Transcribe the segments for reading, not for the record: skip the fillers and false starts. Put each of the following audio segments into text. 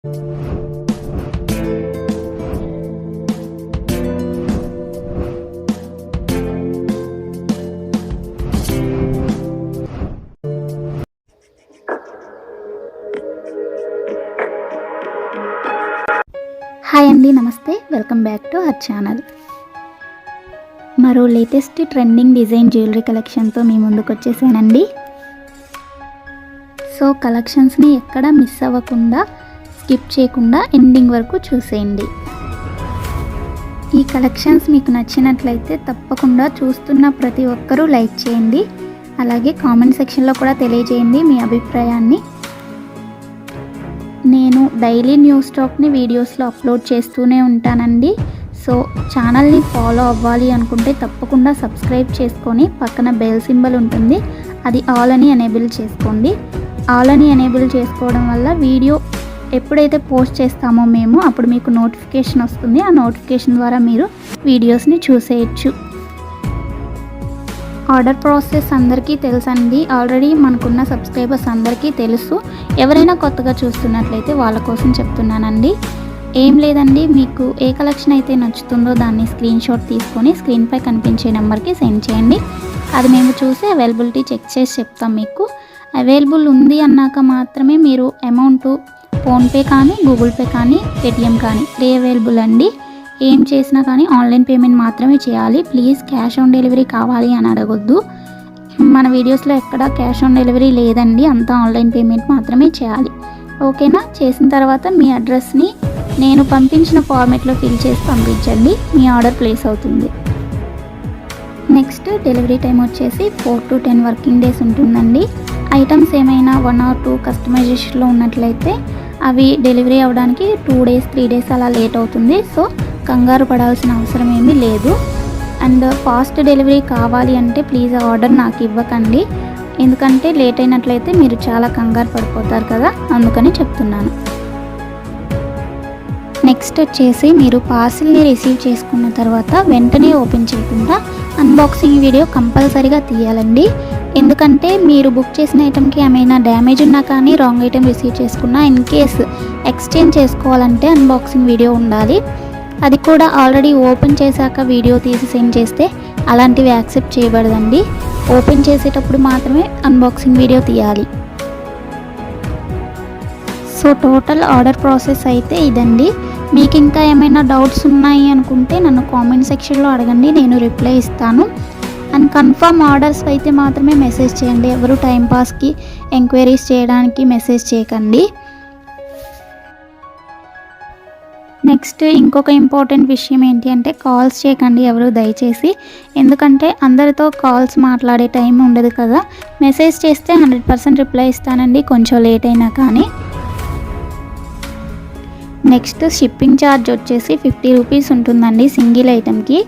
Hi అండి, నమస్తే. Welcome back to our channel. మరో లేటెస్ట్ ట్రెండింగ్ డిజైన్ జ్యువెలరీ కలెక్షన్తో మీ ముందుకు వచ్చేసానండి. సో కలెక్షన్స్ని ఎక్కడ మిస్ అవ్వకుండా, స్కిప్ చేయకుండా ఎండింగ్ వరకు చూసేయండి. ఈ కలెక్షన్స్ మీకు నచ్చినట్లయితే తప్పకుండా చూస్తున్న ప్రతి ఒక్కరూ లైక్ చేయండి. అలాగే కామెంట్ సెక్షన్లో కూడా తెలియజేయండి మీ అభిప్రాయాన్ని. నేను డైలీ న్యూ స్టాక్ని వీడియోస్లో అప్లోడ్ చేస్తూనే ఉంటానండి. సో ఛానల్ని ఫాలో అవ్వాలి అనుకుంటే తప్పకుండా సబ్స్క్రైబ్ చేసుకొని పక్కన బెల్ సింబల్ ఉంటుంది, అది ఆల్ అని ఎనేబుల్ చేసుకోండి. ఆల్ అని ఎనేబుల్ చేసుకోవడం వల్ల వీడియో ఎప్పుడైతే పోస్ట్ చేస్తామో మేము అప్పుడు మీకు నోటిఫికేషన్ వస్తుంది. ఆ నోటిఫికేషన్ ద్వారా మీరు వీడియోస్ని చూసేయచ్చు. ఆర్డర్ ప్రాసెస్ అందరికీ తెలుసండి. ఆల్రెడీ మనకున్న సబ్స్క్రైబర్స్ అందరికీ తెలుసు. ఎవరైనా కొత్తగా చూస్తున్నట్లయితే వాళ్ళ కోసం చెప్తున్నానండి. ఏం లేదండి, మీకు ఏ కలెక్షన్ అయితే నచ్చుతుందో దాన్ని స్క్రీన్ షాట్ తీసుకొని స్క్రీన్పై కనిపించే నెంబర్కి సెండ్ చేయండి. అది మేము చూసి అవైలబిలిటీ చెక్ చేసి చెప్తాం. మీకు అవైలబుల్ ఉంది అన్నాక మాత్రమే మీరు అమౌంట్ ఫోన్పే కానీ, గూగుల్ పే కానీ, పేటిఎం కానీ అవైలబుల్ అండి. ఏం చేసినా కానీ ఆన్లైన్ పేమెంట్ మాత్రమే చేయాలి. ప్లీజ్ క్యాష్ ఆన్ డెలివరీ కావాలి అని అడగొద్దు. మన వీడియోస్లో ఎక్కడ క్యాష్ ఆన్ డెలివరీ లేదండి, అంతా ఆన్లైన్ పేమెంట్ మాత్రమే చేయాలి. ఓకేనా? చేసిన తర్వాత మీ అడ్రస్ని నేను పంపించిన ఫార్మేట్లో ఫిల్ చేసి పంపించండి. మీ ఆర్డర్ ప్లేస్ అవుతుంది. నెక్స్ట్ డెలివరీ టైం వచ్చేసి 4 to 10 వర్కింగ్ డేస్ ఉంటుందండి. ఐటమ్స్ ఏమైనా 1 or 2 కస్టమైజేషన్లో ఉన్నట్లయితే అవి డెలివరీ అవ్వడానికి 2 days 3 days అలా లేట్ అవుతుంది. సో కంగారు పడాల్సిన అవసరం ఏమీ లేదు. అండ్ ఫాస్ట్ డెలివరీ కావాలి అంటే ప్లీజ్ ఆర్డర్ నాకు ఇవ్వకండి, ఎందుకంటే లేట్ అయినట్లయితే మీరు చాలా కంగారు పడిపోతారు కదా, అందుకని చెప్తున్నాను. నెక్స్ట్ వచ్చేసి మీరు పార్సిల్ని రిసీవ్ చేసుకున్న తర్వాత వెంటనే ఓపెన్ చేయకుండా అన్బాక్సింగ్ వీడియో కంపల్సరీగా తీయాలండి. ఎందుకంటే మీరు బుక్ చేసిన ఐటెంకి ఏమైనా డ్యామేజ్ ఉన్నా కానీ, రాంగ్ ఐటెం రిసీవ్ చేసుకున్నా, ఇన్ కేస్ ఎక్స్చేంజ్ చేసుకోవాలంటే అన్బాక్సింగ్ వీడియో ఉండాలి. అది కూడా ఆల్రెడీ ఓపెన్ చేశాక వీడియో తీసి సెండ్ చేస్తే అలాంటివి యాక్సెప్ట్ చేయబడదండి. ఓపెన్ చేసేటప్పుడు మాత్రమే అన్బాక్సింగ్ వీడియో తీయాలి. సో టోటల్ ఆర్డర్ ప్రాసెస్ అయితే ఇదండి. మీకు ఇంకా ఏమైనా డౌట్స్ ఉన్నాయి అనుకుంటే నన్ను కామెంట్ సెక్షన్లో అడగండి, నేను రిప్లై ఇస్తాను. అండ్ కన్ఫర్మ్ ఆర్డర్స్ అయితే మాత్రమే మెసేజ్ చేయండి. ఎవరు టైంపాస్కి ఎంక్వైరీస్ చేయడానికి మెసేజ్ చేయకండి. నెక్స్ట్ ఇంకొక ఇంపార్టెంట్ విషయం ఏంటి అంటే కాల్స్ చేయకండి ఎవరు దయచేసి, ఎందుకంటే అందరితో కాల్స్ మాట్లాడే టైం ఉండదు కదా. మెసేజ్ చేస్తే 100% రిప్లై ఇస్తానండి, కొంచెం లేట్ అయినా కానీ. నెక్స్ట్ షిప్పింగ్ ఛార్జ్ వచ్చేసి 50 రూపీస్ ఉంటుందండి సింగిల్ ఐటెంకి.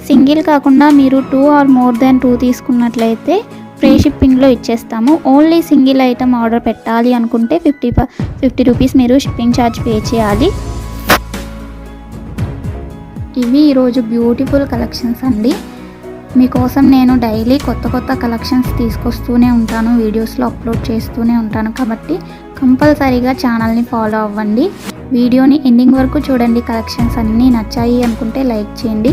సింగిల్ కాకుండా మీరు 2 or more than 2 తీసుకున్నట్లయితే ఫ్రీ షిప్పింగ్లో ఇచ్చేస్తాము. ఓన్లీ సింగిల్ ఐటెం ఆర్డర్ పెట్టాలి అనుకుంటే 50 రూపీస్ మీరు షిప్పింగ్ ఛార్జ్ పే చేయాలి. ఇవి ఈరోజు బ్యూటిఫుల్ కలెక్షన్స్ అండి. మీకోసం నేను డైలీ కొత్త కలెక్షన్స్ తీసుకొస్తూనే ఉంటాను, వీడియోస్లో అప్లోడ్ చేస్తూనే ఉంటాను. కాబట్టి కంపల్సరీగా ఛానల్ని ఫాలో అవ్వండి. వీడియోని ఎండింగ్ వరకు చూడండి. కలెక్షన్స్ అన్నీ నచ్చాయి అనుకుంటే లైక్ చేయండి.